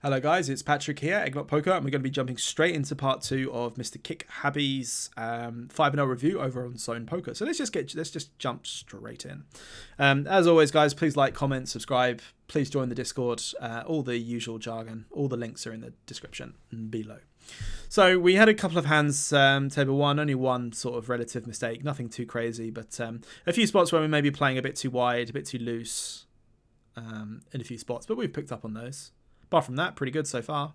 Hello guys, it's Patrick here, Eggnoc Poker, and we're going to be jumping straight into part 2 of Mr. Kickhappy's 5-0 review over on Zone Poker. So let's just jump straight in. As always, guys, please like, comment, subscribe. Please join the Discord. All the usual jargon. All the links are in the description below. So we had a couple of hands, table 1, only one sort of relative mistake, nothing too crazy, but a few spots where we may be playing a bit too wide, a bit too loose in a few spots, but we've picked up on those. Apart from that, pretty good so far.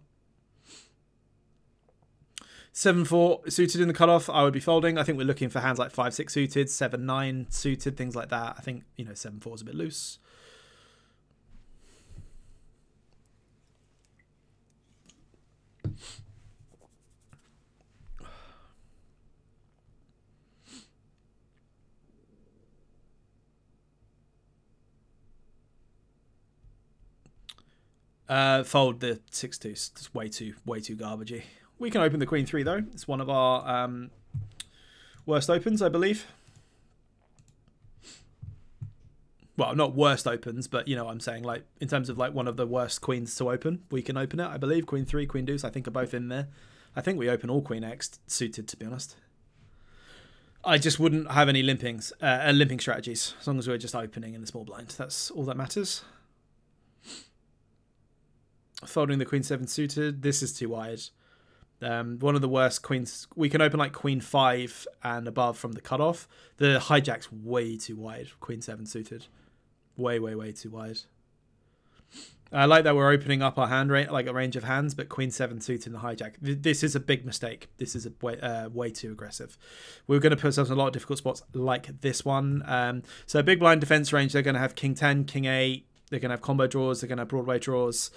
7-4 suited in the cutoff, I would be folding. I think we're looking for hands like 5-6 suited, 7-9 suited, things like that. I think, you know, 7-4 is a bit loose. Fold the 6-2. It's way too garbagey. We can open the Queen 3 though. It's one of our worst opens, I believe. Well, not worst opens, but you know what I'm saying, like in terms of like one of the worst queens to open, we can open it, I believe. Queen 3, Queen Deuce, I think are both in there. I think we open all Queen X suited, to be honest. I just wouldn't have any limping strategies as long as we're just opening in the small blind. That's all that matters. Folding the Queen 7 suited. This is too wide. One of the worst queens. We can open like Queen 5 and above from the cutoff. The hijack's way too wide. Queen 7 suited. Way too wide. I like that we're opening up our hand range, like a range of hands, but Queen 7 suited in the hijack. This is a big mistake. This is a way too aggressive. We're going to put ourselves in a lot of difficult spots like this one. So big blind defense range. They're going to have King 10, King 8. They're going to have combo draws. They're going to have Broadway draws.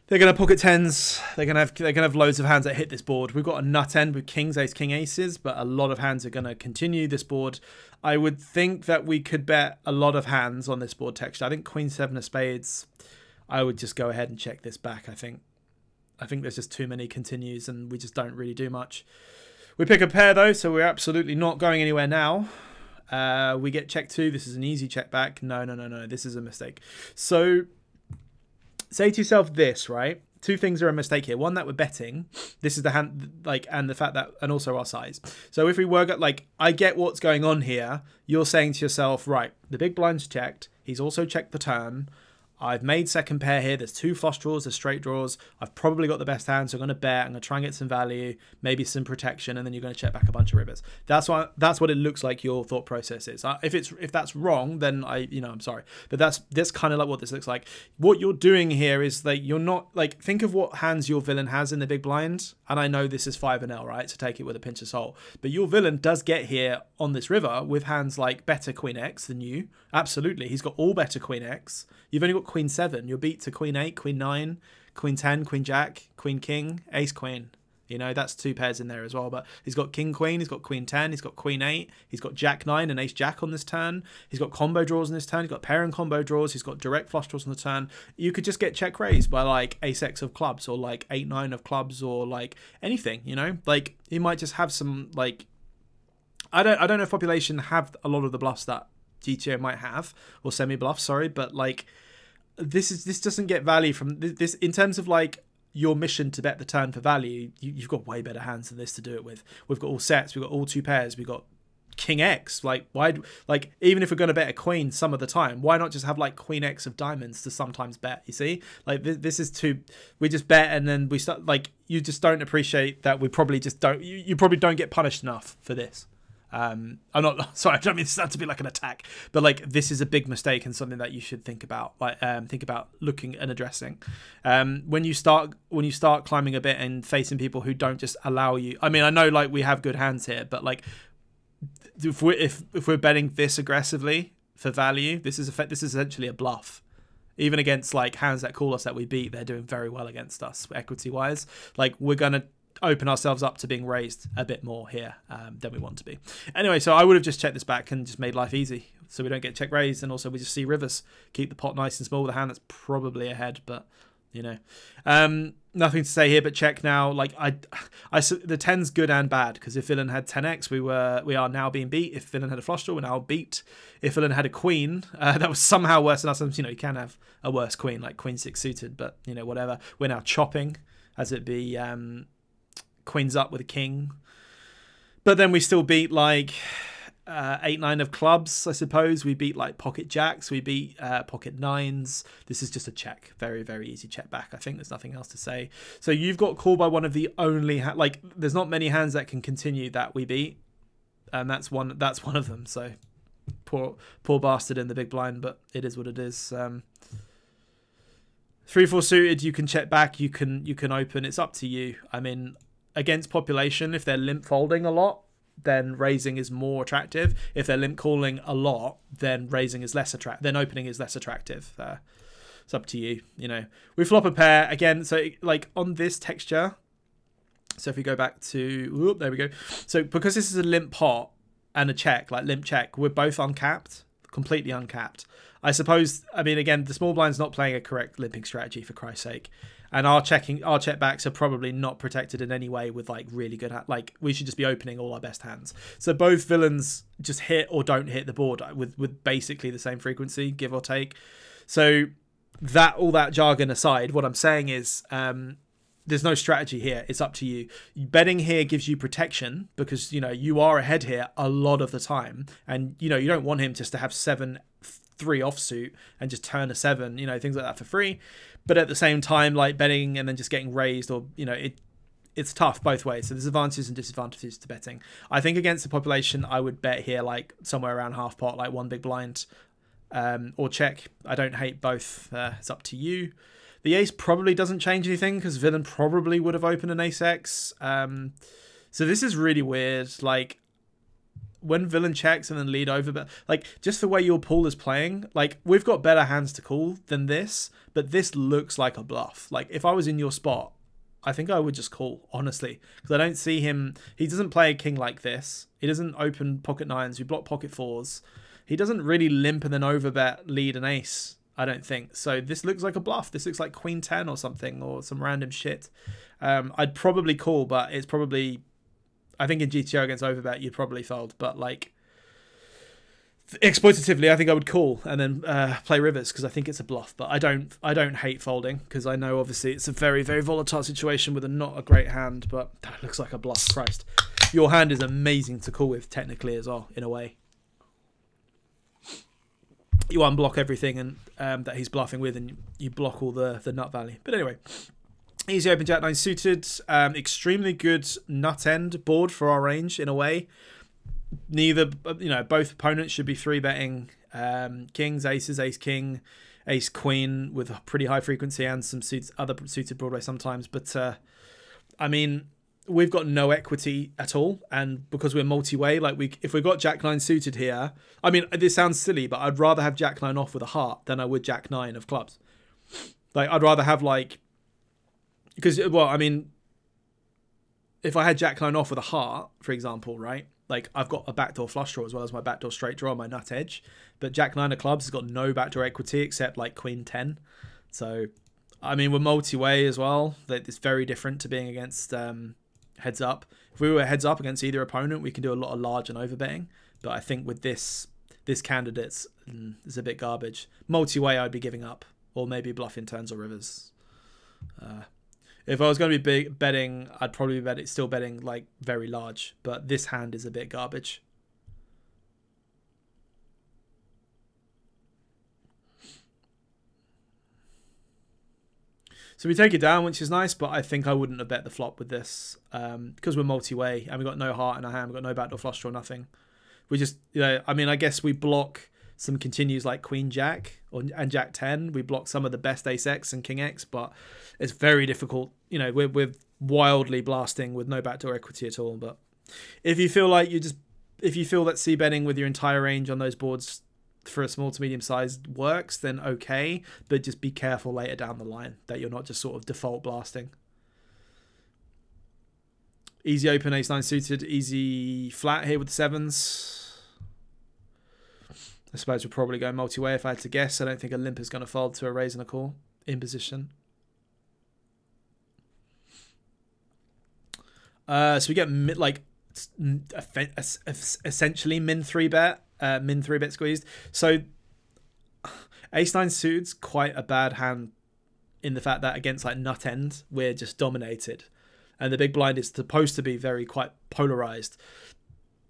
They're going to pocket 10s. They're going to have loads of hands that hit this board. We've got a nut end with kings, ace, king, aces, but a lot of hands are going to continue this board. I would think that we could bet a lot of hands on this board texture. I think Queen 7 of spades, I would just go ahead and check this back, I think. I think there's just too many continues and we just don't really do much. We pick a pair though, so we're absolutely not going anywhere now. We get check 2. This is an easy check back. No. This is a mistake. So say to yourself this, right? Two things are a mistake here. One, that we're betting. This is the hand, like, and the fact that, and also our size. So if we work at, like, I get what's going on here. You're saying to yourself, right, the big blind's checked. He's also checked the turn. I've made second pair here. There's 2 flush draws, there's straight draws. I've probably got the best hand, so I'm going to bet. I'm going to try and get some value, maybe some protection, and then you're going to check back a bunch of rivers. That's what it looks like your thought process is. If that's wrong, then I'm sorry. But that's kind of like what this looks like. What you're doing here is that you're not, like, think of what hands your villain has in the big blind. And I know this is 5-L, right? So take it with a pinch of salt. But your villain does get here on this river with hands like better Queen X than you. Absolutely. He's got all better Queen X. You've only got Queen 7. You're beat to Queen 8, Queen 9, Queen 10, Queen Jack, Queen King, Ace Queen. You know, that's 2 pairs in there as well. But he's got King Queen, he's got Queen 10, he's got Queen 8, he's got Jack 9 and Ace Jack on this turn. He's got combo draws on this turn. He's got pair and combo draws. He's got direct flush draws on the turn. You could just get check raised by like Ace X of clubs or like 8-9 of clubs or like anything, you know? Like he might just have some like, I don't know if population have a lot of the bluffs that GTO might have, or semi-bluff, sorry, but like this doesn't get value from this in terms of like your mission to bet the turn for value. You've got way better hands than this to do it with. We've got all sets, we've got all 2 pairs, we've got King X. Like why, like even if we're going to bet a queen some of the time, why not just have like Queen X of diamonds to sometimes bet? You see, like this is too, we just bet and then we start, like you just don't appreciate that we probably just don't, you probably don't get punished enough for this. I'm not sorry, I don't mean this to be like an attack, but like this is a big mistake and something that you should think about, like think about looking and addressing when you start climbing a bit and facing people who don't just allow you. I mean, I know like we have good hands here, but like if we're betting this aggressively for value, this is essentially a bluff. Even against like hands that call us that we beat, they're doing very well against us equity wise. Like we're gonna open ourselves up to being raised a bit more here than we want to be. Anyway, so I would have just checked this back and just made life easy so we don't get check raised, and also we just see rivers. Keep the pot nice and small with a hand that's probably ahead, but you know. Nothing to say here but check now. Like the 10's good and bad, because if villain had 10x, we are now being beat. If villain had a flush draw, we're now beat. If villain had a queen, that was somehow worse than us. You know, you can have a worse queen, like queen 6 suited, but you know, whatever. We're now chopping, as it be queens up with a king. But then we still beat like 8-9 of clubs, I suppose. We beat like pocket jacks. We beat pocket 9s. This is just a check. Very, very easy check back. I think there's nothing else to say. So you've got called by one of the only... like, there's not many hands that can continue that we beat. And that's one of them. So poor bastard in the big blind, but it is what it is. 3-4 suited, you can check back. You can open. It's up to you. I mean, against population, if they're limp folding a lot, then raising is more attractive. If they're limp calling a lot, then raising is less attractive. Then opening is less attractive. It's up to you. You know, we flop a pair again. So like on this texture. So if we go back to, there we go. So because this is a limp pot and a check, like limp check, we're both uncapped, completely uncapped. I suppose. I mean, again, the small blind's not playing a correct limping strategy, for Christ's sake. And our check backs are probably not protected in any way with like really good like we should just be opening all our best hands. So both villains just hit or don't hit the board with basically the same frequency, give or take. So all that jargon aside, what I'm saying is there's no strategy here. It's up to you. Betting here gives you protection because you know you are ahead here a lot of the time, and you know you don't want him just to have 7-3 offsuit and just turn a 7, you know, things like that for free. But at the same time, like betting and then just getting raised, or you know, it's tough both ways. So there's advantages and disadvantages to betting. I think against the population, I would bet here like somewhere around half pot, like one big blind, or check. I don't hate both. It's up to you. The ace probably doesn't change anything because villain probably would have opened an ace X. So this is really weird. Like when villain checks and then lead over, but like just the way your pool is playing, like we've got better hands to call than this, but this looks like a bluff. Like if I was in your spot, I think I would just call, honestly, because I don't see him. He doesn't play a king like this. He doesn't open pocket 9s. We block pocket 4s. He doesn't really limp and then overbet lead an ace, I don't think. So this looks like a bluff. This looks like queen 10 or something, or some random shit. I'd probably call, but it's probably... I think in GTO against overbet, you'd probably fold. But like exploitatively, I think I would call and then play rivers because I think it's a bluff. But I don't hate folding because I know obviously it's a very, very volatile situation with not a great hand. But that looks like a bluff. Christ, your hand is amazing to call with technically as well in a way. You unblock everything and that he's bluffing with, and you block all the nut value. But anyway. Easy open jack 9 suited, extremely good nut end board for our range in a way. Neither, you know, both opponents should be 3-betting kings, aces, ace king, ace queen with a pretty high frequency and some other suited Broadway sometimes. But I mean, we've got no equity at all, and because we're multi-way, like if we got jack 9 suited here, I mean, this sounds silly, but I'd rather have jack 9 off with a heart than I would jack 9 of clubs. Like I'd rather have like. Because, well, I mean, if I had jack 9 off with a heart, for example, right? Like, I've got a backdoor flush draw as well as my backdoor straight draw on my nut edge. But jack 9 of clubs has got no backdoor equity except, like, queen 10. So, I mean, we're multi-way as well. It's very different to being against heads up. If we were heads up against either opponent, we can do a lot of large and overbetting. But I think with this candidate's is a bit garbage. Multi-way, I'd be giving up. Or maybe bluffing turns or rivers. If I was going to be betting, I'd probably still betting like very large. But this hand is a bit garbage. So we take it down, which is nice, but I think I wouldn't have bet the flop with this because we're multi-way and we've got no heart in our hand. We've got no backdoor flush draw, nothing. We just, you know, I mean, I guess we block some continues like Queen Jack and Jack 10. We block some of the best Ace X and King X, but it's very difficult. You know, we're wildly blasting with no backdoor equity at all. But if you feel like if you feel that C betting with your entire range on those boards for a small to medium size works, then okay. But just be careful later down the line that you're not just sort of default blasting. Easy open Ace 9 suited, easy flat here with the 7s. I suppose we're probably going multi-way if I had to guess. I don't think a limp is going to fold to a raise and a call in position. So we get like essentially min 3-bet, min 3-bet squeezed. So ace 9 suited's quite a bad hand in the fact that against like nut end we're just dominated, and the big blind is supposed to be quite polarized.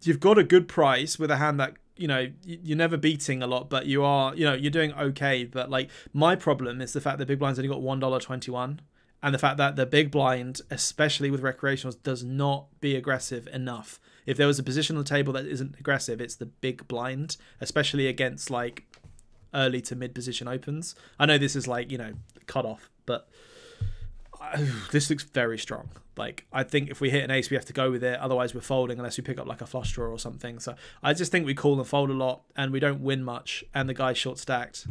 You've got a good price with a hand that, you know, you're never beating a lot, but you are, you know, you're doing okay. But like my problem is the fact that big blind's only got $1.21, and the fact that the big blind, especially with recreationals, does not be aggressive enough. If there was a position on the table that isn't aggressive, it's the big blind, especially against like early to mid position opens. I know this is like, you know, cut off, but this looks very strong. Like, I think if we hit an ace, we have to go with it. Otherwise, we're folding unless we pick up like a flush draw or something. So I just think we call and fold a lot, and we don't win much. And the guy's short stacked.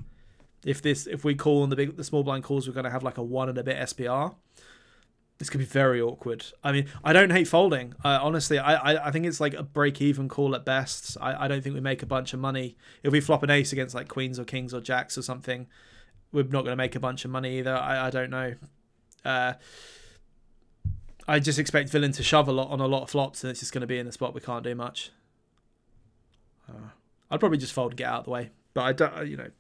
If we call and the small blind calls, we're going to have like a 1 and a bit SPR. This could be very awkward. I mean, I don't hate folding. Honestly, I think it's like a break-even call at best. I don't think we make a bunch of money. If we flop an ace against like queens or kings or jacks or something, we're not going to make a bunch of money either. I don't know. I just expect villain to shove a lot on a lot of flops, and it's just going to be in the spot we can't do much. I'd probably just fold and get out of the way. But I don't, you know,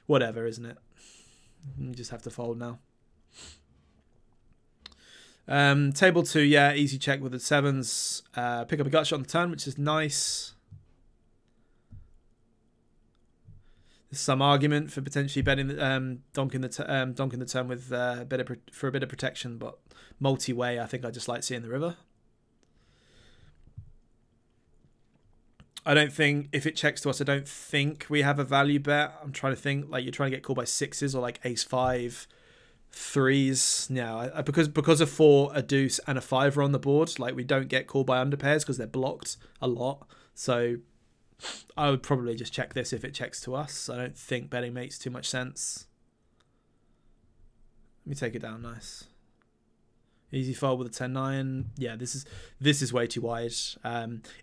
whatever, isn't it? You just have to fold now. Table 2, yeah, easy check with the 7s. Pick up a gut shot on the turn, which is nice. There's some argument for potentially betting, donking the turn with for a bit of protection, but multi-way, I think I just like seeing the river. I don't think, if it checks to us, I don't think we have a value bet. I'm trying to think, like, you're trying to get called by 6s or like ace 5, 3s. Yeah, because of 4, a deuce, and a 5 are on the board, like, we don't get called by underpairs because they're blocked a lot. So I would probably just check this if it checks to us. I don't think betting makes too much sense. Let me take it down. Nice. Easy fold with a 10-9. Yeah, this is way too wide.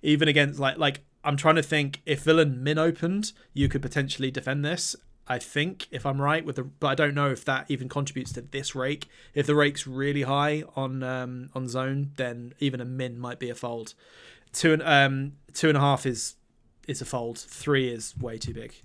Even against like I'm trying to think, if villain min opened, you could potentially defend this. I think, if I'm right, but I don't know if that even contributes to this rake. If the rake's really high on zone, then even a min might be a fold. 2.5 is a fold. 3 is way too big.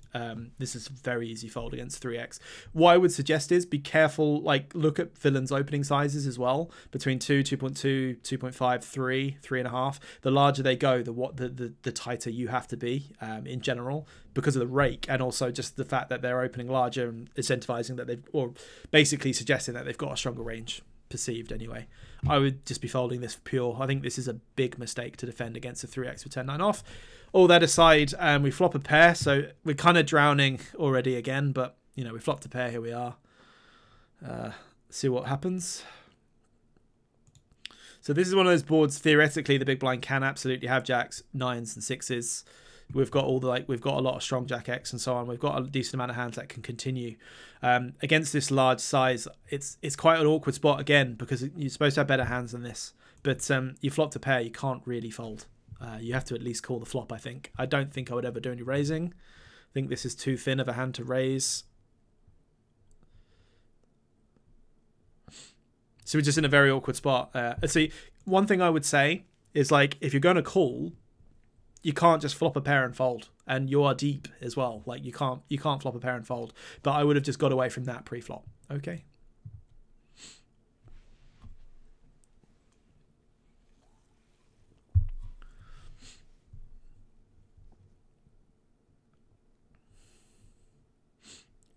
This is a very easy fold against 3x. What I would suggest is be careful, like, look at villain's opening sizes as well, between 2, 2.2, 2.5, 3, 3.5. The larger they go, the tighter you have to be in general, because of the rake, and also just the fact that they're opening larger and incentivizing that or basically suggesting that they've got a stronger range, perceived anyway. I would just be folding this pure. I think this is a big mistake to defend against a 3x with 10-9 off. All that aside, we flop a pair, so we're kind of drowning already again, but, you know, we flopped a pair, here we are. See what happens. So this is one of those boards, theoretically, the big blind can absolutely have jacks, 9s and 6s. We've got we've got a lot of strong jack X and so on. We've got a decent amount of hands that can continue. Against this large size, it's quite an awkward spot again, because you're supposed to have better hands than this. But you flopped a pair, you can't really fold. You have to at least call the flop, I think. I don't think I would ever do any raising. I think this is too thin of a hand to raise. So we're just in a very awkward spot. See, one thing I would say is, like, if you're going to call, you can't just flop a pair and fold, and you are deep as well. Like, you can't flop a pair and fold. But I would have just got away from that pre-flop. Okay.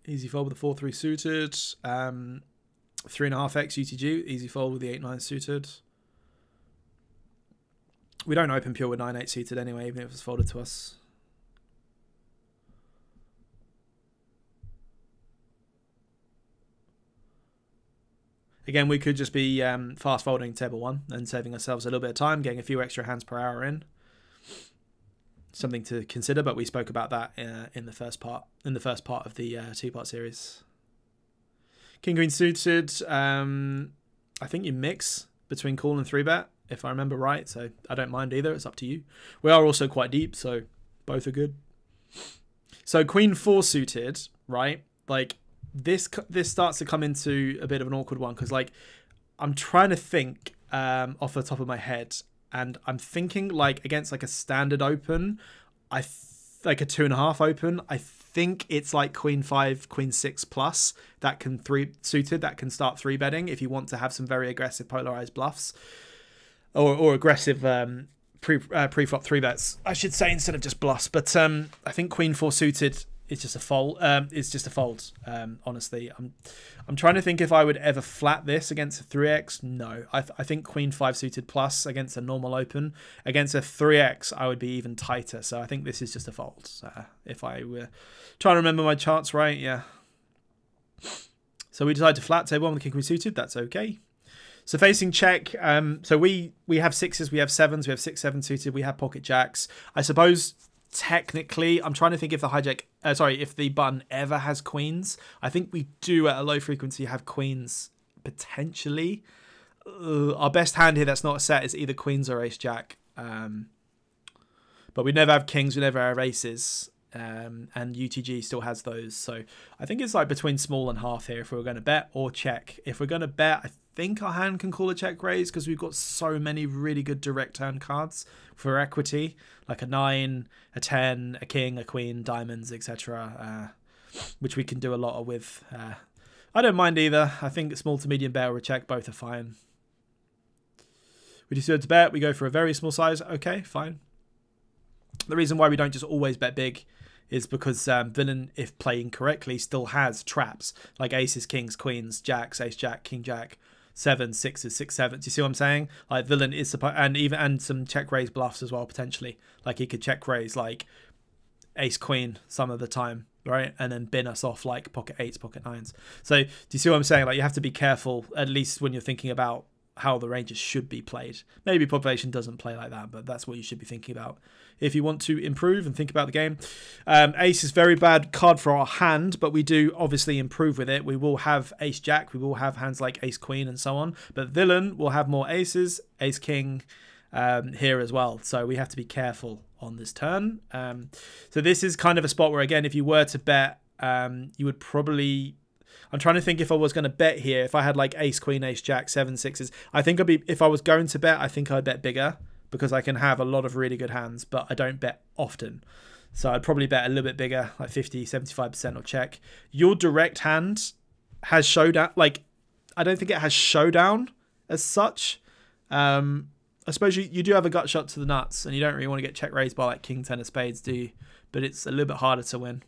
Easy fold with the 4-3 suited. 3.5x UTG. Easy fold with the 8-9 suited. We don't open pure with 9-8 suited anyway, even if it's folded to us. Again, we could just be fast folding table 1 and saving ourselves a little bit of time, getting a few extra hands per hour in. Something to consider, but we spoke about that in the first part of the 2-part series. King Queen suited. I think you mix between call and 3-bet, if I remember right. So I don't mind either. It's up to you. We are also quite deep, so both are good. So Queen 4 suited, right? Like, this starts to come into a bit of an awkward one, because, like, I'm trying to think off the top of my head, and I'm thinking like against like a standard open, like a 2.5 open, I think it's like queen 5, queen 6 plus that can suited that can start 3-betting if you want to have some very aggressive polarized bluffs or aggressive pre-flop 3-bets, I should say, instead of just bluffs. But I think queen 4 suited is just a fold. It's just a fold. Honestly, I'm trying to think if I would ever flat this against a 3x. No, I think queen 5 suited plus against a normal open. Against a 3x, I would be even tighter. So I think this is just a fold. If I were trying to remember my charts right, yeah. So we decided to flat table 1 with the king queen suited. That's okay. So facing check, so we have 6s, we have 7s, we have 6, 7 suited, we have pocket jacks. I suppose technically, I'm trying to think if the hijack, if the button ever has queens. I think we do at a low frequency have queens potentially. Our best hand here that's not a set is either queens or ace jack. But we never have kings, we never have aces. And UTG still has those. So I think it's like between small and half here if we're going to bet or check. If we're going to bet, I think our hand can call a check raise because we've got so many really good direct turn cards for equity, like a 9, a 10, a king, a queen, diamonds, etc., which we can do a lot with. I don't mind either. I think small to medium bet or a check, both are fine. We decide to bet. We go for a very small size. Okay, fine. The reason why we don't just always bet big is because villain, if playing correctly, still has traps like aces, kings, queens, jacks, ace jack, king jack, 7, 6s, 6, 7s. Do you see what I'm saying? Like villain is supposed, and some check raise bluffs as well potentially. Like he could check raise like ace queen some of the time, right? And then bin us off like pocket 8s, pocket 9s. So do you see what I'm saying? Like you have to be careful, at least when you're thinking about how the ranges should be played. Maybe population doesn't play like that, but that's what you should be thinking about if you want to improve and think about the game. Ace is very bad card for our hand, but we do obviously improve with it. We will have ace jack, we will have hands like ace queen and so on, but villain will have more aces, ace king here as well. So we have to be careful on this turn. So this is kind of a spot where, again, if you were to bet, you would probably... I'm trying to think if I was going to bet here, if I had like ace, queen, ace, jack, 7, 6s. I think if I was going to bet, I think I'd bet bigger because I can have a lot of really good hands, but I don't bet often. So I'd probably bet a little bit bigger, like 50, 75% or check. Your direct hand has showdown. Like, I don't think it has showdown as such. I suppose you do have a gut shot to the nuts and you don't really want to get check raised by like king, 10 of spades, do you? But it's a little bit harder to win.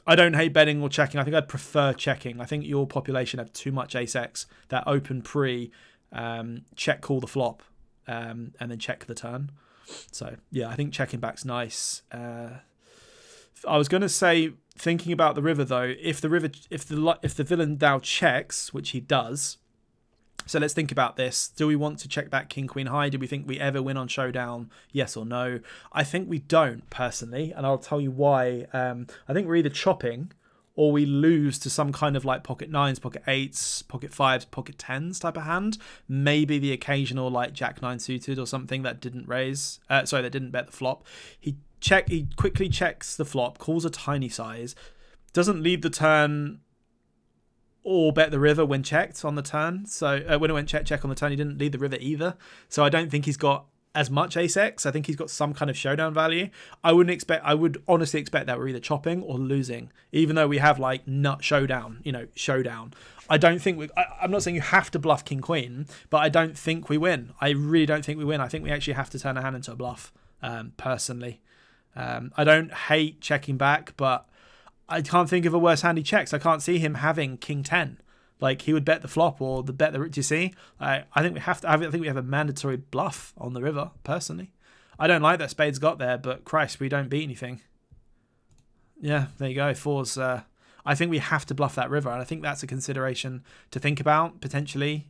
I don't hate betting or checking. I think I'd prefer checking. I think your population have too much ace-x. That open pre, check call the flop, and then check the turn. So yeah, I think checking back's nice. I was going to say, thinking about the river though, if the villain now checks, which he does. So let's think about this. Do we want to check back king, queen high? Do we think we ever win on showdown? Yes or no? I think we don't, personally, and I'll tell you why. I think we're either chopping or we lose to some kind of like pocket 9s, pocket 8s, pocket 5s, pocket 10s type of hand. Maybe the occasional like jack 9 suited or something that didn't raise. That didn't bet the flop. He quickly checks the flop, calls a tiny size, doesn't lead the turn or bet the river when checked on the turn. So when it went check on the turn, he didn't lead the river either. So I don't think he's got as much ace-x. I think he's got some kind of showdown value. I would honestly expect that we're either chopping or losing, even though we have like nut showdown, showdown. I don't think I'm not saying you have to bluff king queen, but I don't think we win. I really don't think we win. I think we actually have to turn a hand into a bluff, personally. I don't hate checking back, but I can't think of a worse hand he checks. I can't see him having king 10. Like he would bet the flop or do you see? I think we have to. I think we have a mandatory bluff on the river. Personally, I don't like that spades got there, but Christ, we don't beat anything. Yeah, there you go. Fours. I think we have to bluff that river, and I think that's a consideration to think about potentially.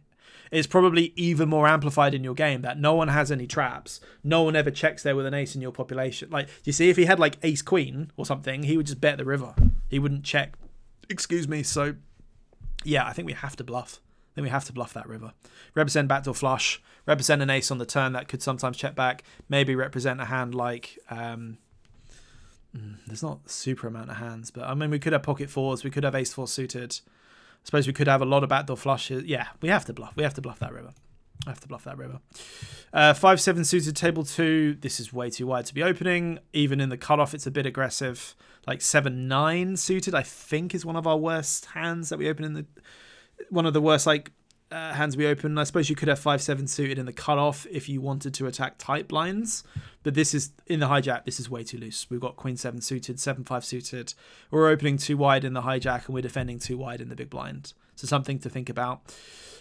It's probably even more amplified in your game that no one has any traps. No one ever checks there with an ace in your population. Like, you see, if he had like ace queen or something, he would just bet the river. He wouldn't check. Excuse me. So, yeah, I think we have to bluff. I think we have to bluff that river. Represent backdoor flush. Represent an ace on the turn that could sometimes check back. Maybe represent a hand like... there's not a super amount of hands, but I mean, we could have pocket 4s. We could have ace 4 suited. suppose we could have a lot of backdoor flushes. Yeah, we have to bluff. We have to bluff that river. I have to bluff that river. 5-7 suited table 2. This is way too wide to be opening. Even in the cutoff, it's a bit aggressive. Like 7-9 suited, I think, is one of our worst hands that we open in the... One of the worst, like, hands we open. I suppose you could have 5-7 suited in the cutoff if you wanted to attack tight blinds. But this is, in the hijack, this is way too loose. We've got queen 7 suited, 7-5 suited. We're opening too wide in the hijack and we're defending too wide in the big blind. So something to think about.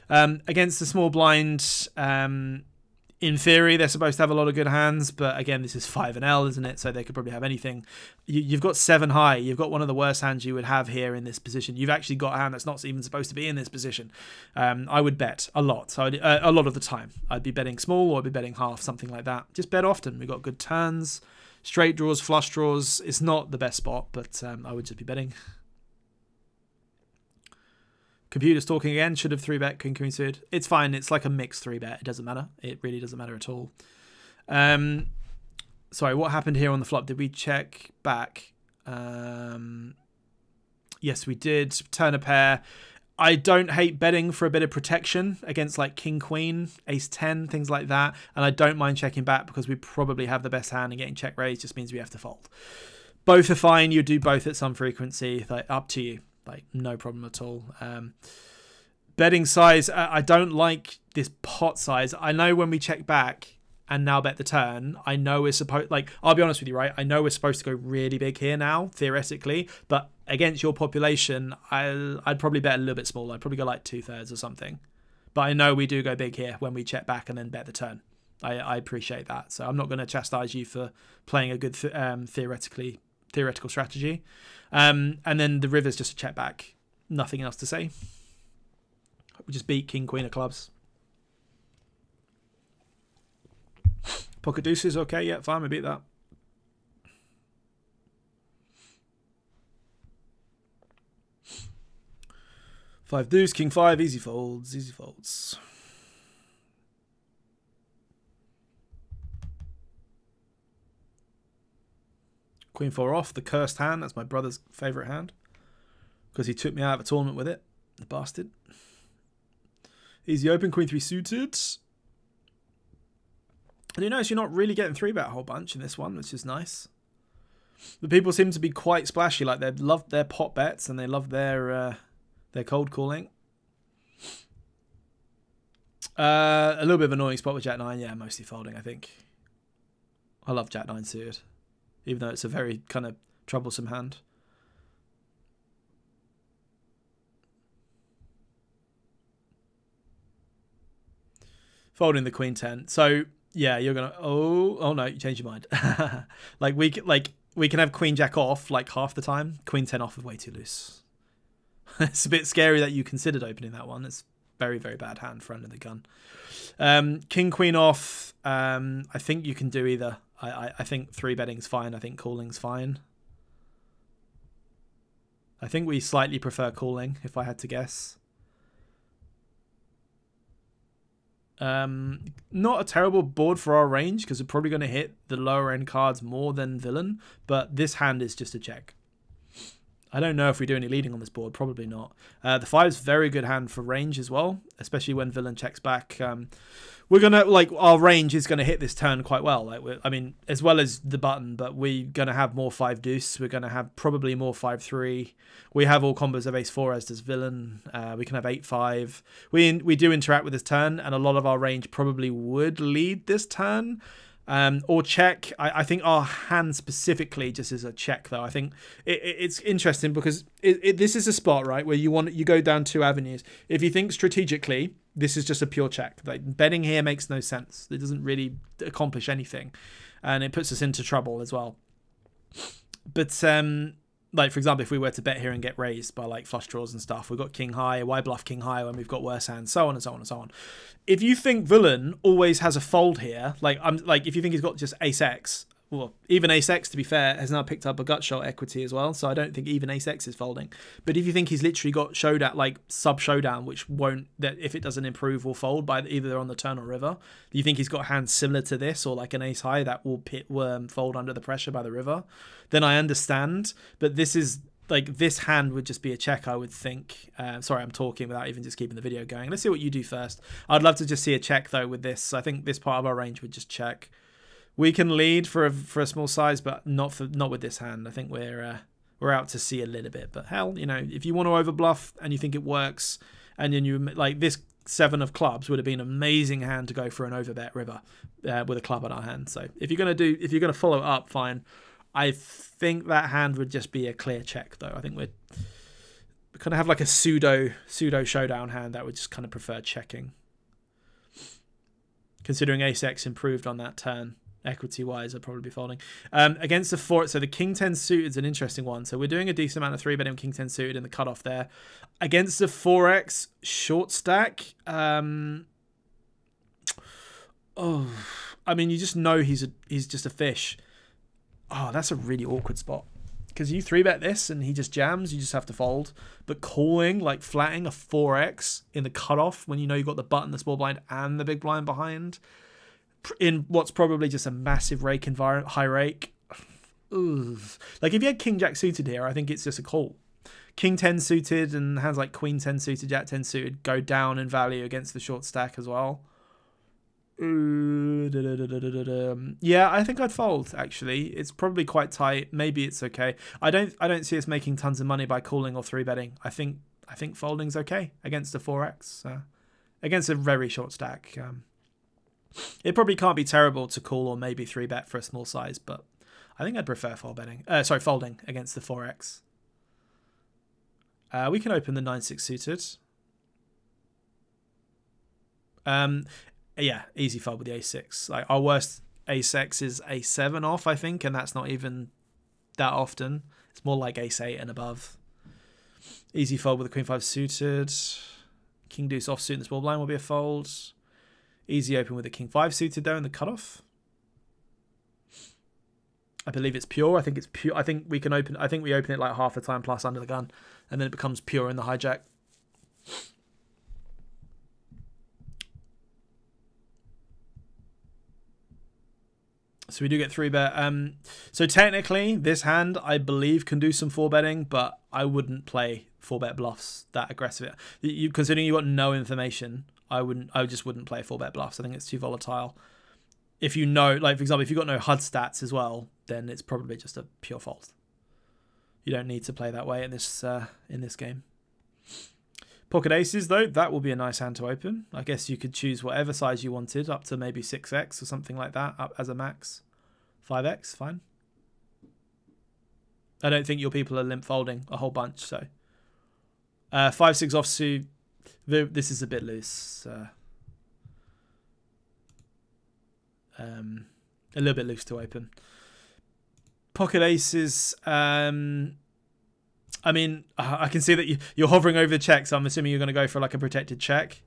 Against the small blind, in theory, they're supposed to have a lot of good hands. But again, this is 5 and L, isn't it? So they could probably have anything. You've got 7 high. You've got one of the worst hands you would have here in this position. You've actually got a hand that's not even supposed to be in this position. I would bet a lot. So a lot of the time. I'd be betting small or I'd be betting half, something like that. Just bet often. We've got good turns, straight draws, flush draws. It's not the best spot, but I would just be betting. Computer's talking again. Should have 3-bet King Queen suited. It's fine. It's like a mixed 3-bet. It doesn't matter. It really doesn't matter at all. Sorry, what happened here on the flop? Did we check back? Yes, we did. Turn a pair. I don't hate betting for a bit of protection against like King Queen, Ace 10, things like that. And I don't mind checking back because we probably have the best hand and getting check raised just means we have to fold. Both are fine. You do both at some frequency. Like, up to you. Like, no problem at all. Betting size, I don't like this pot size. I know when we check back and now bet the turn, I know we're supposed, like, I'll be honest with you, right? I know we're supposed to go really big here now, theoretically, but against your population, I'd probably bet a little bit smaller. I'd probably go like 2/3 or something. But I know we do go big here when we check back and then bet the turn. I appreciate that. So I'm not going to chastise you for playing a good theoretical strategy. And then the river's just a check back. Nothing else to say. We just beat King Queen of clubs. Pocket deuces, okay, yeah, fine, we beat that. Five deuce, King 5, easy folds, easy folds. Queen 4 off, the cursed hand. That's my brother's favourite hand. Because he took me out of a tournament with it. The bastard. Easy open, Queen 3 suited. And you notice you're not really getting 3-bet a whole bunch in this one, which is nice. The people seem to be quite splashy. Like, they love their pot bets and they love their cold calling. A little bit of an annoying spot with Jack 9. Yeah, mostly folding, I think. I love Jack 9 suited. Even though it's a very kind of troublesome hand. Folding the Queen 10. So, yeah, you're going to... Oh, no, you changed your mind. like, we can have Queen Jack off, like, half the time. Queen 10 off is way too loose. It's a bit scary that you considered opening that one. It's very, very bad hand for under the gun. King Queen off, I think you can do either. I think 3-betting's fine. I think calling's fine. I think we slightly prefer calling, if I had to guess. Not a terrible board for our range, because we're probably going to hit the lower end cards more than villain, but this hand is just a check. I don't know if we do any leading on this board. Probably not. The 5's very good hand for range as well, especially when villain checks back. We're going to, like, our range is going to hit this turn quite well. Like, I mean, as well as the button, but we're going to have more 5 deuce. We're going to have probably more 5-3. We have all combos of ace 4 as does villain. We can have 8-5. We do interact with this turn, and a lot of our range probably would lead this turn. Or check. I think our hand specifically just is a check, though. I think it's interesting because this is a spot, right, where you go down 2 avenues. If you think strategically, this is just a pure check. Like, betting here makes no sense. It doesn't really accomplish anything, and it puts us into trouble as well. But like, for example, if we were to bet here and get raised by like flush draws and stuff, we've got king high. Why bluff king high when we've got worse hands? So on and so on and so on. If you think villain always has a fold here, like if you think he's got just ace X, well, even ace X, to be fair, has now picked up a gut shot equity as well. So I don't think even ace X is folding. But if you think he's literally got showdown, like sub showdown, which won't, that if it doesn't improve, will fold by either on the turn or river. Do you think he's got hands similar to this, or like an ace high that will fold under the pressure by the river? Then I understand. But this is like this hand would just be a check, I would think. Sorry, I'm talking without even just keeping the video going. Let's see what you do first. I'd love to just see a check though with this. I think this part of our range would just check. We can lead for a small size, but not with this hand. I think we're out to see a little bit. But hell, you know, if you want to overbluff and you think it works, and then you like this 7 of clubs would have been an amazing hand to go for an overbet river with a club on our hand. So if you're gonna follow it up, fine. I think that hand would just be a clear check though. I think we kind of have like a pseudo showdown hand that would just kind of prefer checking. Considering ace X improved on that turn, equity wise, I'd probably be folding. Against the 4, so the king 10 suited is an interesting one. So we're doing a decent amount of 3-betting king 10 suited in the cutoff there. Against the 4x short stack, oh, I mean, you just know he's just a fish. Oh, that's a really awkward spot. Because you 3-bet this and he just jams, you just have to fold. But calling, like flatting a 4x in the cutoff when you know you've got the button, the small blind, and the big blind behind, in what's probably just a massive rake environment, high rake. Ugh. Like if you had king jack suited here, I think it's just a call. King 10 suited and hands like queen 10 suited, jack 10 suited go down in value against the short stack as well. Yeah, I think I'd fold actually. It's probably quite tight. Maybe it's okay. I don't see us making tons of money by calling or 3-betting. I think folding's okay against a 4x. Against a very short stack. It probably can't be terrible to call or maybe 3-bet for a small size, but I think I'd prefer folding against the 4x. We can open the 9-6 suited. Yeah, easy fold with the a6. Like our worst ace-x is a7 off, I think, and that's not even that often. It's more like ace-8 and above. Easy fold with the queen 5 suited. King deuce offsuit in the small blind will be a fold. Easy open with the king 5 suited though in the cutoff. I believe it's pure. I think it's pure. I think we open it like half the time plus under the gun, and then it becomes pure in the hijack. So we do get 3-bet. So technically, this hand, I believe, can do some 4-betting, but I wouldn't play 4-bet bluffs that aggressive. Considering you got no information, I just wouldn't play 4-bet bluffs. I think it's too volatile. If you know, like for example, if you've got no HUD stats as well, then it's probably just a pure fold. You don't need to play that way in this game. Pocket aces, though, that will be a nice hand to open. I guess you could choose whatever size you wanted, up to maybe 6x or something like that, up as a max. 5x, fine. I don't think your people are limp folding a whole bunch, so. 5-6 offsuit, this is a bit loose. A little bit loose to open. Pocket aces, I mean, I can see that you're hovering over the check, so I'm assuming you're going to go for like a protected check.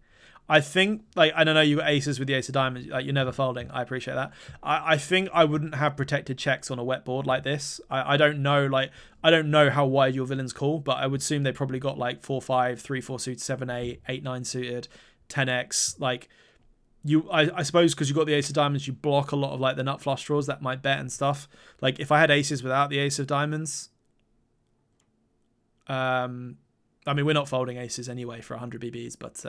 I think, like, I don't know, you got aces with the ace of diamonds, like you're never folding. I appreciate that. I think I wouldn't have protected checks on a wet board like this. I don't know, like, I don't know how wide your villains call, but I would assume they probably got like 4-5, 3-4 suited, 7-8, 8-9 suited, 10x. Like, I suppose because you got the ace of diamonds, you block a lot of like the nut flush draws that might bet and stuff. Like if I had aces without the ace of diamonds, I mean, we're not folding aces anyway for 100 BBs, but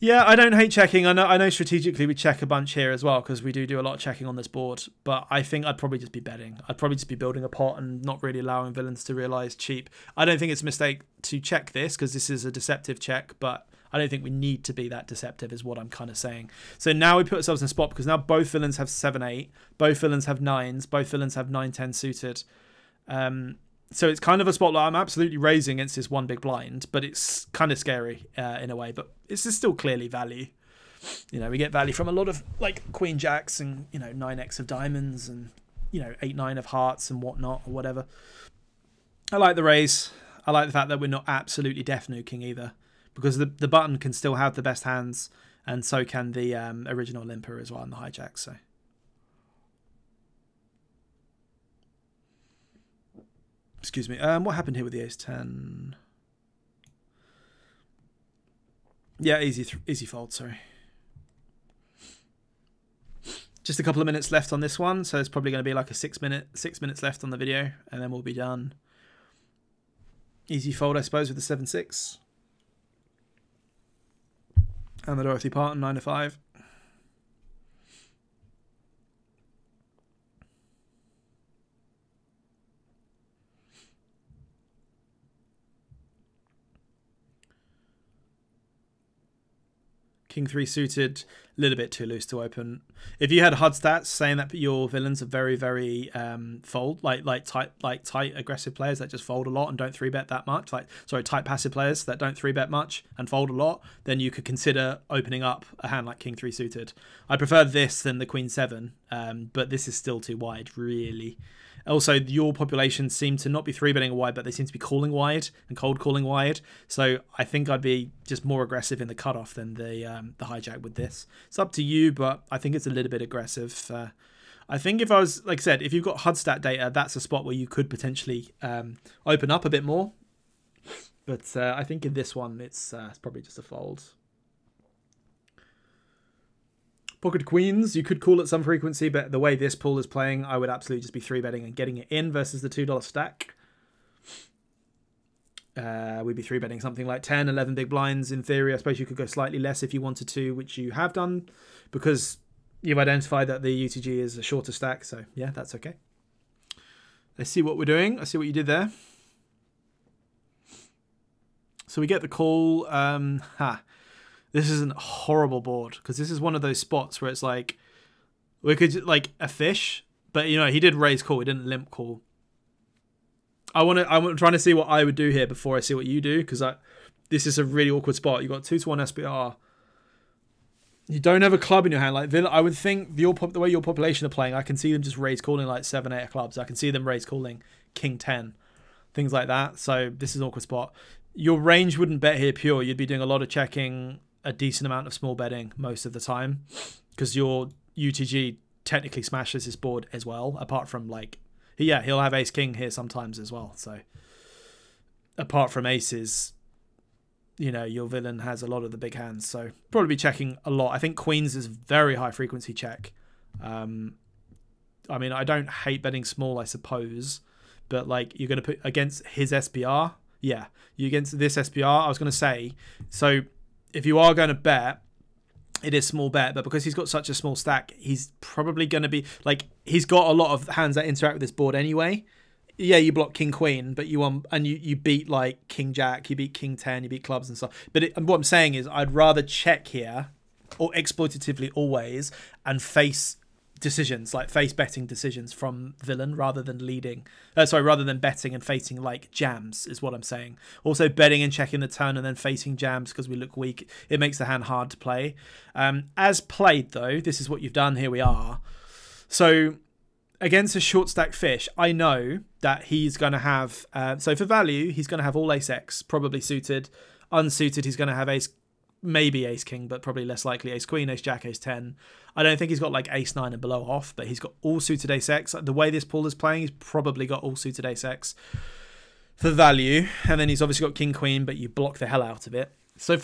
yeah, I don't hate checking. I know strategically we check a bunch here as well because we do a lot of checking on this board, but I think I'd probably just be betting. I'd probably just be building a pot and not really allowing villains to realize cheap. I don't think it's a mistake to check this because this is a deceptive check, but I don't think we need to be that deceptive is what I'm kind of saying. So now we put ourselves in a spot because now both villains have 7-8, both villains have 9s, both villains have 9-10 suited. So it's kind of a spot that I'm absolutely raising against this one big blind, but it's kind of scary in a way, but it's still clearly value. You know, we get value from a lot of like queen jacks and, you know, 9x of diamonds and, you know, 8-9 of hearts and whatnot or whatever. I like the raise. I like the fact that we're not absolutely def nuking either, because the button can still have the best hands, and so can the original limper as well in the hijack. So excuse me. What happened here with the ace 10? Yeah, easy fold. Sorry. Just a couple of minutes left on this one, so it's probably going to be like a 6 minutes left on the video, and then we'll be done. Easy fold, I suppose, with the 7-6. And the Dorothy Parton 9-5. King 3 suited, a little bit too loose to open. If you had HUD stats saying that your villains are very, very fold, like tight aggressive players that just fold a lot and don't 3-bet that much, tight passive players that don't 3-bet much and fold a lot, then you could consider opening up a hand like King 3 suited. I prefer this than the Queen 7, but this is still too wide, really. Also, your population seem to not be 3-betting wide, but they seem to be calling wide and cold calling wide. So I think I'd be just more aggressive in the cutoff than the hijack with this. It's up to you, but I think it's a little bit aggressive. I think if I was, like I said, if you've got HUD stat data, that's a spot where you could potentially open up a bit more. But I think in this one, it's probably just a fold. Pocket queens, you could call at some frequency, but the way this pool is playing, I would absolutely just be 3-betting and getting it in versus the $2 stack. We'd be 3-betting something like 10, 11 big blinds. In theory, I suppose you could go slightly less if you wanted to, which you have done, because you've identified that the UTG is a shorter stack. So yeah, that's okay. Let's see what we're doing. I see what you did there. So we get the call. This is a horrible board because this is one of those spots where it's like we could like a fish, but you know he did raise call, he didn't limp call. I'm trying to see what I would do here before I see what you do, because this is a really awkward spot. You got 2-1 SPR. You don't have a club in your hand. Like I would think the way your population are playing, I can see them just raise calling like 7-8 of clubs. I can see them raise calling King 10, things like that. So this is an awkward spot. Your range wouldn't bet here pure. You'd be doing a lot of checking, a decent amount of small betting most of the time, because your UTG technically smashes this board as well, apart from like, yeah, he'll have ace king here sometimes as well. So apart from aces, you know, your villain has a lot of the big hands, so probably be checking a lot. I think queens is very high frequency check. I mean, I don't hate betting small, I suppose, but like you're going to put against his SPR. Yeah, you against this SPR, I was going to say, so if you are going to bet, it is small bet, but because he's got such a small stack, he's probably going to be like, he's got a lot of hands that interact with this board anyway. Yeah, you block king queen, but you beat like king jack, you beat king 10, you beat clubs and stuff. But what I'm saying is, I'd rather check here, or exploitatively always, and face decisions, like face betting decisions from villain rather than rather than betting and facing like jams is what I'm saying. Also betting and checking the turn and then facing jams because we look weak, it makes the hand hard to play. As played though, this is what you've done. Here we are. So against a short stack fish, I know that he's going to have, so for value, he's going to have all ace X, probably suited. Unsuited, he's going to have ace, maybe ace king, but probably less likely ace queen, ace jack, ace 10. I don't think he's got like ace 9 and below off, but he's got all suited ace X. The way this pool is playing, he's probably got all suited ace X for value. And then he's obviously got king queen, but you block the hell out of it. So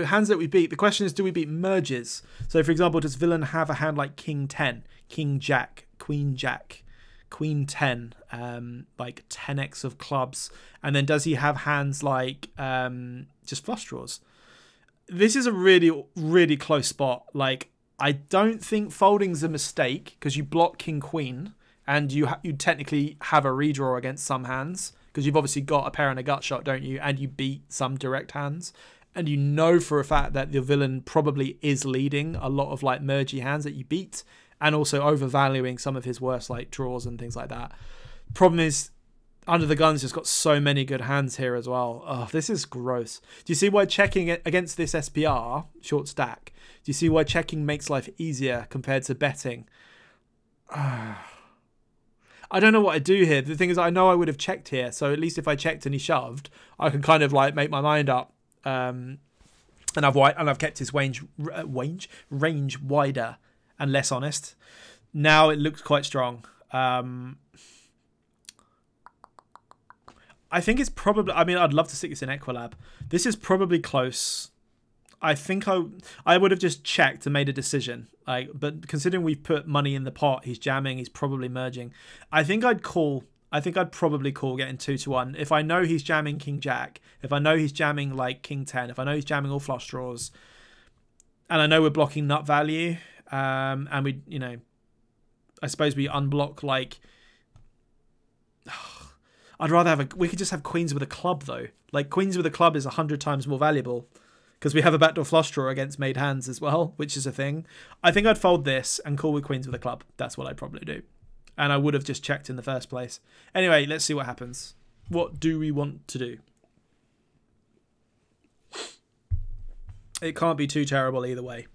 hands that we beat, the question is, do we beat merges? So for example, does villain have a hand like king 10, king jack, queen 10, like 10x of clubs? And then does he have hands like just flush draws? This is a really, really close spot. Like, I don't think folding's a mistake because you block king queen and you technically have a redraw against some hands because you've obviously got a pair and a gut shot, don't you? And you beat some direct hands. And you know for a fact that the villain probably is leading a lot of like mergy hands that you beat, and also overvaluing some of his worst like draws and things like that. Problem is, Under the Gun's just got so many good hands here as well. Oh, this is gross. Do you see why checking it against this SPR, short stack, do you see why checking makes life easier compared to betting? I don't know what I do here. The thing is, I know I would have checked here, so at least if I checked and he shoved, I can kind of like make my mind up. And I've kept his range wider and less honest. Now it looks quite strong. I think it's probably, I mean, I'd love to stick this in Equilab. This is probably close. I think I would have just checked and made a decision. But considering we've put money in the pot, he's jamming, he's probably merging. I think I'd call. I think I'd probably call getting 2-1. If I know he's jamming King Jack, if I know he's jamming like King 10, if I know he's jamming all flush draws, and I know we're blocking nut value, and we, you know, I suppose we unblock like. I'd rather have we could just have queens with a club though. Like queens with a club is 100 times more valuable because we have a backdoor flush draw against made hands as well, which is a thing. I think I'd fold this and call with queens with a club. That's what I'd probably do. And I would have just checked in the first place. Anyway, let's see what happens. What do we want to do? It can't be too terrible either way.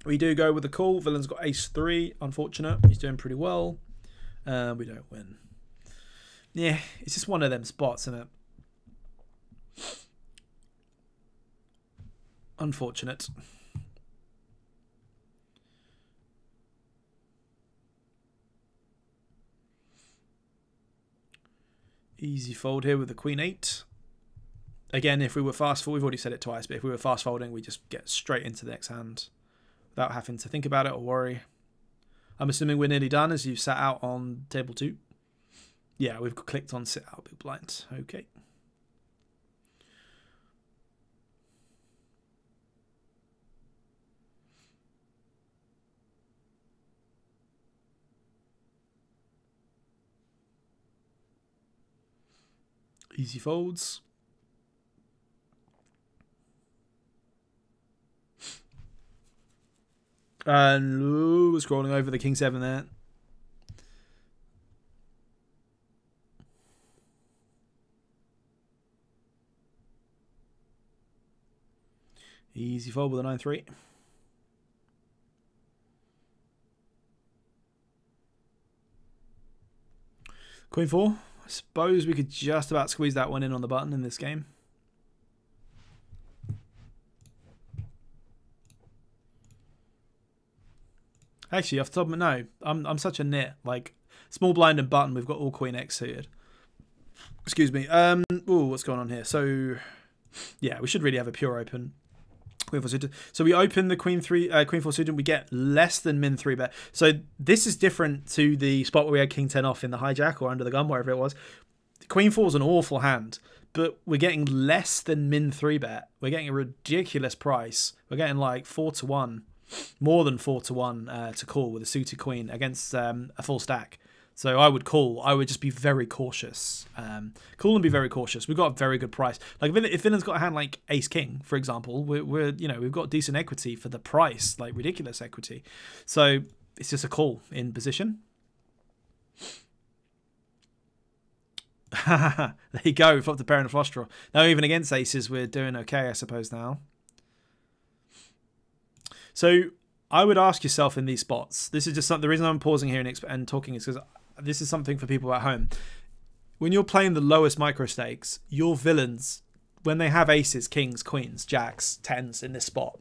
We do go with the call. Villain's got ace 3. Unfortunate. He's doing pretty well. We don't win. Yeah, it's just one of them spots, isn't it? Unfortunate. Easy fold here with the queen 8. Again, if we were fast fold, we've already said it twice, but if we were fast folding, we just get straight into the next hand without having to think about it or worry. I'm assuming we're nearly done as you've sat out on table 2. Yeah, we've clicked on sit out big blind. Okay. Easy folds. And ooh, we're scrolling over the king 7 there. Easy fold with a 9-3. Queen 4. I suppose we could just about squeeze that one in on the button in this game. Actually, off the top of my I'm such a nit. Like small blind and button, we've got all queen X suited. Excuse me. Ooh, what's going on here? So yeah, we should really have a pure open. Queen 4 suited. So we open the queen 4 suited. We get less than min 3 bet. So this is different to the spot where we had king 10 off in the hijack or under the gun, wherever it was. Queen 4 is an awful hand, but we're getting less than min 3 bet. We're getting a ridiculous price. We're getting like 4-1, more than 4-1 to call with a suited queen against a full stack. So I would call. I would just be very cautious. Call and be very cautious. We've got a very good price. Like if Villain's got a hand like Ace King, for example, we're you know, we've got decent equity for the price, like ridiculous equity. So it's just a call in position. There you go. We've got the pair and a flush draw. Now even against aces, we're doing okay, I suppose now. So I would ask yourself in these spots. This is just something. The reason I'm pausing here and talking is because this is something for people at home. When you're playing the lowest micro stakes, your villains, when they have aces, kings, queens, jacks, tens in this spot,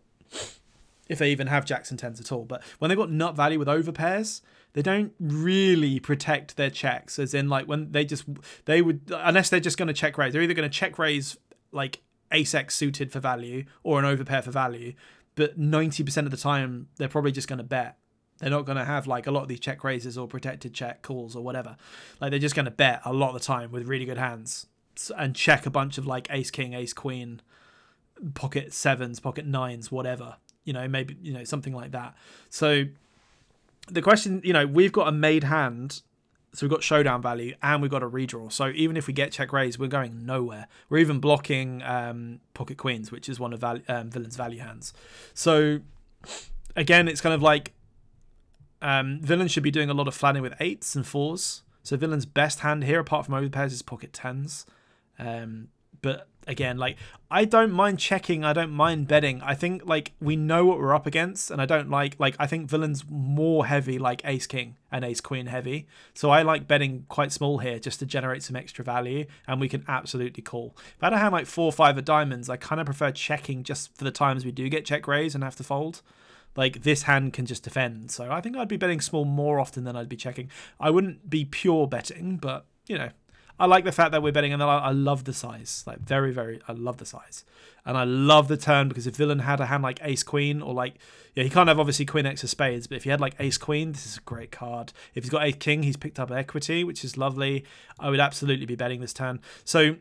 if they even have jacks and tens at all, but when they've got nut value with overpairs, they don't really protect their checks. As in, like when they would, unless they're just going to check raise. They're either going to check raise like ace X suited for value or an overpair for value. But 90% of the time, they're probably just going to bet. They're not going to have like a lot of these check raises or protected check calls or whatever. Like they're just going to bet a lot of the time with really good hands and check a bunch of like ace king, ace queen, pocket 7s, pocket 9s, whatever. You know, maybe, you know, something like that. So the question, you know, we've got a made hand. So we've got showdown value and we've got a redraw. So even if we get check raise, we're going nowhere. We're even blocking pocket queens, which is one of Villain's value hands. So again, it's kind of like Villain should be doing a lot of flanning with 8s and 4s. So Villain's best hand here, apart from overpairs, is pocket 10s. But again, like I don't mind checking, I don't mind betting. I think like we know what we're up against, and I don't like I think Villain's more heavy like ace king and ace queen heavy. So I like betting quite small here just to generate some extra value, and we can absolutely call. If I had a hand like 4 or 5 of diamonds, I kind of prefer checking just for the times we do get check raise and have to fold. Like this hand can just defend. So I think I'd be betting small more often than I'd be checking. I wouldn't be pure betting, but you know, I like the fact that we're betting, and I love the size, like very, very. I love the size, and I love the turn because if villain had a hand like Ace Queen or like, yeah, he can't have obviously Queen X of Spades, but if he had like Ace Queen, this is a great card. If he's got Ace King, he's picked up equity, which is lovely. I would absolutely be betting this turn. So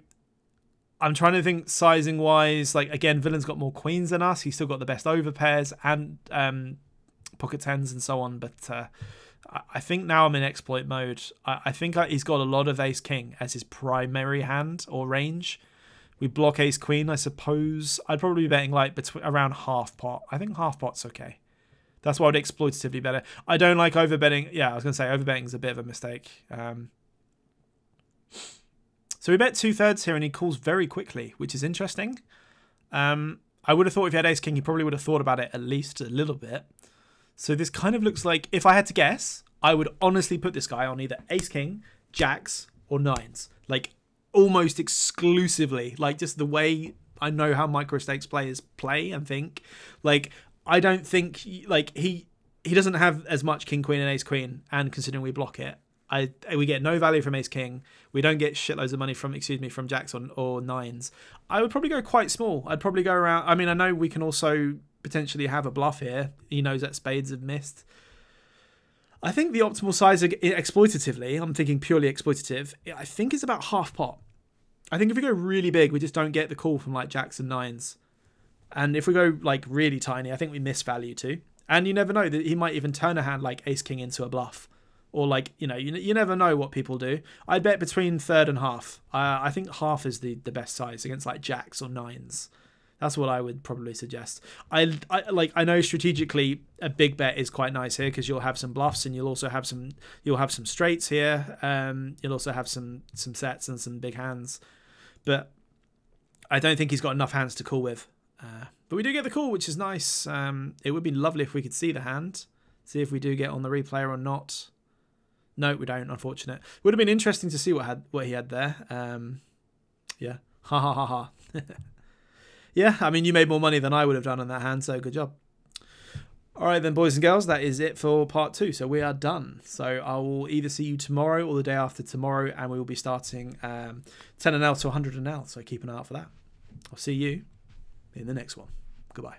I'm trying to think sizing wise. Like again, villain's got more queens than us. He's still got the best over pairs and pocket tens and so on, but. I think now I'm in exploit mode. I think he's got a lot of Ace King as his primary hand or range. We block Ace Queen, I suppose. I'd probably be betting like around half pot. I think half pot's okay. That's why I would exploitatively bet it. I don't like overbetting. Yeah, I was going to say overbetting is a bit of a mistake. So we bet 2/3 here and he calls very quickly, which is interesting. I would have thought if he had Ace King, he probably would have thought about it at least a little bit. So this kind of looks like, if I had to guess, I would honestly put this guy on either Ace King, Jacks, or Nines. Like, almost exclusively. Like, just the way I know how micro-stakes players play and think. Like, I don't think, like, he doesn't have as much King, Queen, and Ace Queen, and considering we block it, we get no value from Ace King. We don't get shitloads of money from, from Jacks or Nines. I would probably go quite small. I'd probably go around, I mean, I know we can also potentially have a bluff here. He knows that spades have missed. I think the optimal size exploitatively, I'm thinking purely exploitative, I think is about half pot. I think if we go really big, we just don't get the call from like Jacks and Nines. And if we go like really tiny, I think we miss value too. And you never know, that he might even turn a hand like Ace King into a bluff. Or like, you know, you never know what people do. I'd bet between third and half. I think half is the best size against like Jacks or Nines. That's what I would probably suggest. I know strategically a big bet is quite nice here because you'll have some bluffs and you'll have some straights here. You'll also have some sets and some big hands, but I don't think he's got enough hands to call with. But we do get the call, which is nice. It would be lovely if we could see the hand, see if we do get on the replay or not. No, we don't. Unfortunate. Would have been interesting to see what he had there. Yeah. Ha ha ha ha. Yeah, I mean, you made more money than I would have done on that hand, so good job. All right, then, boys and girls, that is it for part 2. So we are done. So I will either see you tomorrow or the day after tomorrow, and we will be starting 10NL to 100NL, so keep an eye out for that. I'll see you in the next one. Goodbye.